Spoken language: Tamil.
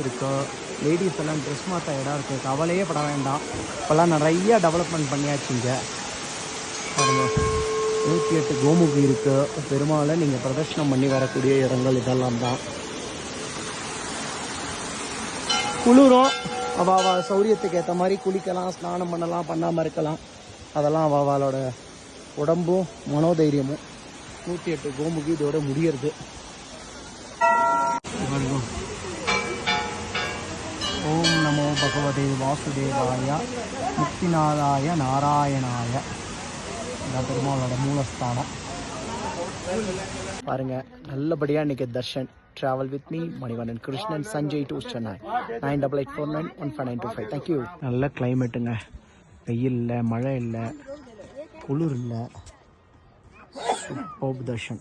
இருக்குது. லேடிஸ் எல்லாம் ட்ரெஸ் மாற்ற இடம் இருக்குது, கவலையே பட வேண்டாம். இப்போல்லாம் நிறைய டெவலப்மெண்ட் பண்ணியாச்சுங்க. பாருங்க 108 கோமுகி இருக்குது. பெருமாளை நீங்கள் பிரதர்ஷனம் பண்ணி வரக்கூடிய இடங்கள் இதெல்லாம் தான். குளிரும், அவள் சௌரியத்துக்கு ஏற்ற மாதிரி குளிக்கலாம், ஸ்நானம் பண்ணலாம், பண்ணாமல் இருக்கலாம். அதெல்லாம் அவளோட உடம்பும் மனோதைரியமும். 108 கோமுகி இதோட முடியறது. ஓம் நமோ பகவதே வாசுதேவாய முக்திநாதாய நாராயணாய. இந்த பெருமாளோட மூலஸ்தானம் பாருங்க. நல்லபடியாக இன்றைக்கி Darshan. Travel with me, Manivandan Krishnan, Sanjay to Chennai, 9849159255. Thank you. நல்ல கிளைமேட்டுங்க. வெயில் இல்லை, மழை இல்லை, குளிர் இல்லை. சூப்பர் தர்ஷன்.